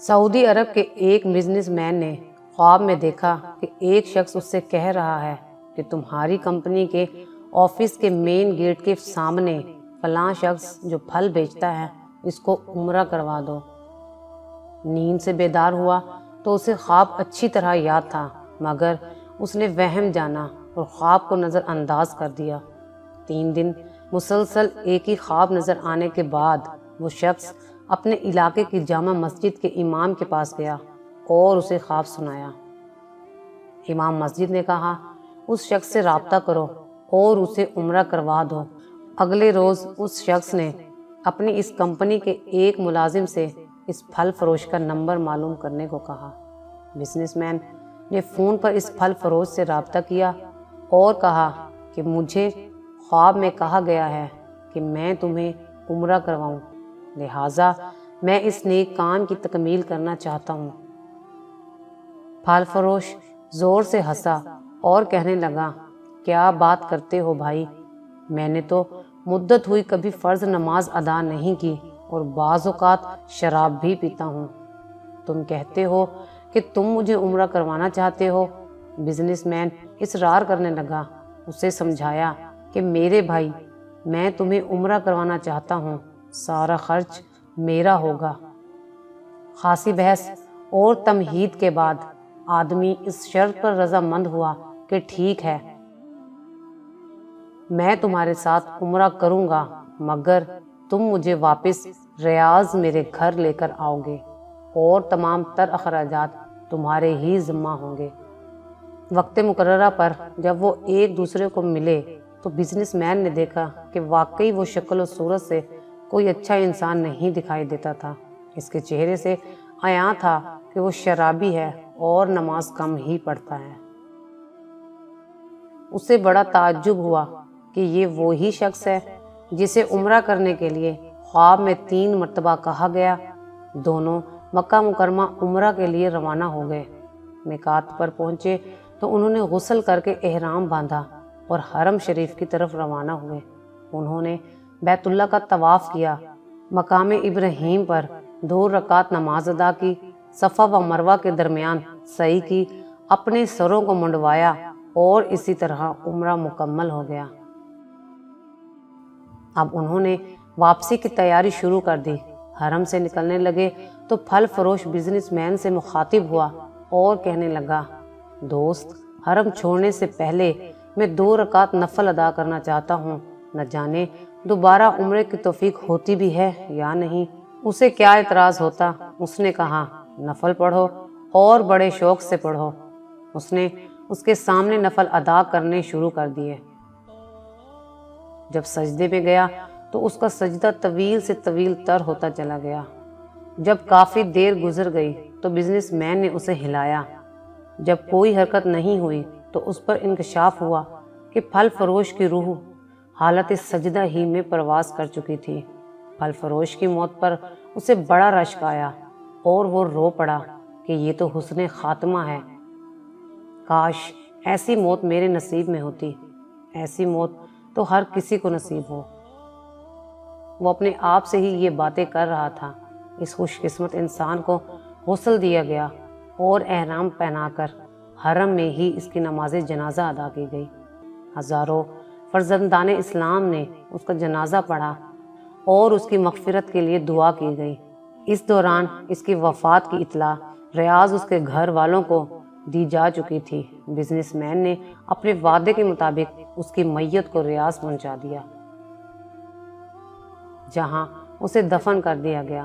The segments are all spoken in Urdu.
سعودی عرب کے ایک بزنس مین نے خواب میں دیکھا کہ ایک شخص اس سے کہہ رہا ہے کہ تمہاری کمپنی کے آفس کے مین گیٹ کے سامنے فلاں شخص جو پھل بیچتا ہے اس کو عمرہ کروا دو۔ نیند سے بیدار ہوا تو اسے خواب اچھی طرح یاد تھا، مگر اس نے وہم جانا اور خواب کو نظر انداز کر دیا۔ 3 دن مسلسل ایک ہی خواب نظر آنے کے بعد وہ شخص اپنے علاقے کی جامع مسجد کے امام کے پاس گیا اور اسے خواب سنایا۔ امام مسجد نے کہا، اس شخص سے رابطہ کرو اور اسے عمرہ کروا دو۔ اگلے روز اس شخص نے اپنی اس کمپنی کے ایک ملازم سے اس پھل فروش کا نمبر معلوم کرنے کو کہا۔ بزنس مین نے فون پر اس پھل فروش سے رابطہ کیا اور کہا کہ مجھے خواب میں کہا گیا ہے کہ میں تمہیں عمرہ کرواؤں، لہٰذا میں اس نیک کام کی تکمیل کرنا چاہتا ہوں۔ پھل فروش زور سے ہنسا اور کہنے لگا، کیا بات کرتے ہو بھائی، میں نے تو مدت ہوئی کبھی فرض نماز ادا نہیں کی اور بعض اوقات شراب بھی پیتا ہوں، تم کہتے ہو کہ تم مجھے عمرہ کروانا چاہتے ہو۔ بزنس مین اصرار کرنے لگا، اسے سمجھایا کہ میرے بھائی، میں تمہیں عمرہ کروانا چاہتا ہوں، سارا خرچ میرا ہوگا۔ خاصی بحث اور تمہید کے بعد آدمی اس شرط پر رضامند ہوا کہ ٹھیک ہے، میں تمہارے ساتھ عمرہ کروں گا، مگر تم مجھے واپس ریاض میرے گھر لے کر آؤ گے اور تمام تر اخراجات تمہارے ہی ذمہ ہوں گے۔ وقت مقررہ پر جب وہ ایک دوسرے کو ملے تو بزنس مین نے دیکھا کہ واقعی وہ شکل و صورت سے کوئی اچھا انسان نہیں دکھائی دیتا تھا۔ اس کے چہرے سے عیاں تھا کہ وہ شرابی ہے اور نماز کم ہی پڑھتا ہے۔ اسے بڑا تعجب ہوا کہ یہ وہی شخص ہے جسے عمرہ کرنے کے لیے خواب میں 3 مرتبہ کہا گیا۔ دونوں مکہ مکرمہ عمرہ کے لیے روانہ ہو گئے۔ میقات پر پہنچے تو انہوں نے غسل کر کے احرام باندھا اور حرم شریف کی طرف روانہ ہوئے۔ انہوں نے بیت اللہ کا طواف کیا، مقام ابراہیم پر 2 رکعت نماز ادا کی، صفا و مروہ کے درمیان سعی کی، اپنے سروں کو منڈوایا اور اسی طرح عمرہ مکمل ہو گیا۔ اب انہوں نے واپسی کی تیاری شروع کر دی۔ حرم سے نکلنے لگے تو پھل فروش بزنس مین سے مخاطب ہوا اور کہنے لگا، دوست، حرم چھوڑنے سے پہلے میں 2 رکعت نفل ادا کرنا چاہتا ہوں، نہ جانے دوبارہ عمرے کی توفیق ہوتی بھی ہے یا نہیں۔ اسے کیا اعتراض ہوتا؟ اس نے کہا، نفل پڑھو اور بڑے شوق سے پڑھو۔ اس نے اس کے سامنے نفل ادا کرنے شروع کر دیے۔ جب سجدے میں گیا تو اس کا سجدہ طویل سے طویل تر ہوتا چلا گیا۔ جب کافی دیر گزر گئی تو بزنس مین نے اسے ہلایا۔ جب کوئی حرکت نہیں ہوئی تو اس پر انکشاف ہوا کہ پھل فروش کی روح حالت سجدہ ہی میں پرواز کر چکی تھی۔ پھل فروش کی موت پر اسے بڑا رشک آیا اور وہ رو پڑا کہ یہ تو حسن خاتمہ ہے، کاش ایسی موت میرے نصیب میں ہوتی، ایسی موت تو ہر کسی کو نصیب ہو۔ وہ اپنے آپ سے ہی یہ باتیں کر رہا تھا۔ اس خوش قسمت انسان کو غسل دیا گیا اور احرام پہنا کر حرم میں ہی اس کی نماز جنازہ ادا کی گئی۔ ہزاروں فرزندان اسلام نے اس کا جنازہ پڑھا اور اس کی مغفرت کے لیے دعا کی گئی۔ اس دوران اس کی وفات کی اطلاع ریاض اس کے گھر والوں کو دی جا چکی تھی۔ بزنس مین نے اپنے وعدے کے مطابق اس کی میت کو ریاض پہنچا دیا، جہاں اسے دفن کر دیا گیا۔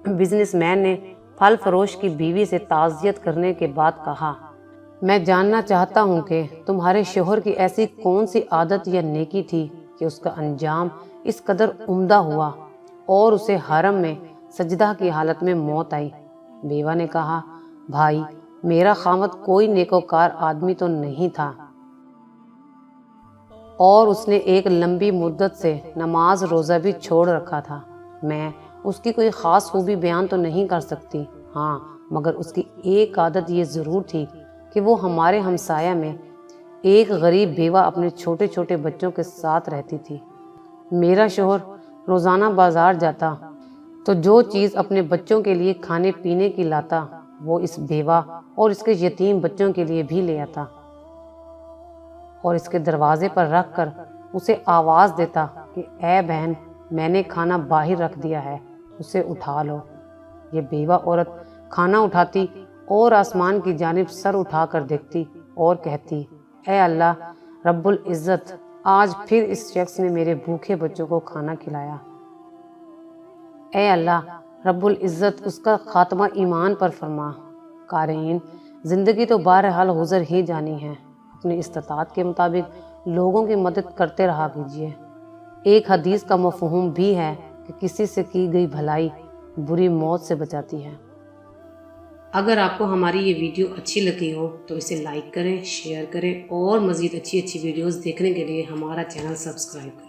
بزنس مین نے پھل فروش کی بیوی سے تعزیت کرنے کے بعد کہا، میں جاننا چاہتا ہوں کہ تمہارے شوہر کی ایسی کون سی عادت یا نیکی تھی کہ اس کا انجام اس قدر عمدہ ہوا اور اسے حرم میں سجدہ کی حالت میں موت آئی۔ بیوہ نے کہا، بھائی، میرا خاوند کوئی نیکوکار آدمی تو نہیں تھا اور اس نے ایک لمبی مدت سے نماز روزہ بھی چھوڑ رکھا تھا۔ میں اس کی کوئی خاص خوبی بیان تو نہیں کر سکتی، ہاں مگر اس کی ایک عادت یہ ضرور تھی کہ وہ ہمارے ہمسایہ میں ایک غریب بیوہ اپنے چھوٹے چھوٹے بچوں کے ساتھ رہتی تھی۔ میرا شوہر روزانہ بازار جاتا تو جو چیز اپنے بچوں کے لیے کھانے پینے کی لاتا وہ اس بیوہ اور اس کے یتیم بچوں کے لیے بھی لے آتا اور اس کے دروازے پر رکھ کر اسے آواز دیتا کہ اے بہن، میں نے کھانا باہر رکھ دیا ہے، اسے اٹھا لو۔ یہ بیوہ عورت کھانا اٹھاتی اور آسمان کی جانب سر اٹھا کر دیکھتی اور کہتی، اے اللہ رب العزت، آج پھر اس شخص نے میرے بھوکے بچوں کو کھانا کھلایا۔ اے اللہ رب العزت، اس کا خاتمہ ایمان پر فرما۔ قارئین، زندگی تو بہرحال گزر ہی جانی ہے، اپنی استطاعت کے مطابق لوگوں کی مدد کرتے رہا کیجیے۔ ایک حدیث کا مفہوم بھی ہے کہ کسی سے کی گئی بھلائی بری موت سے بچاتی ہے۔ اگر آپ کو ہماری یہ ویڈیو اچھی لگی ہو تو اسے لائک کریں، شیئر کریں اور مزید اچھی ویڈیوز دیکھنے کے لیے ہمارا چینل سبسکرائب کریں۔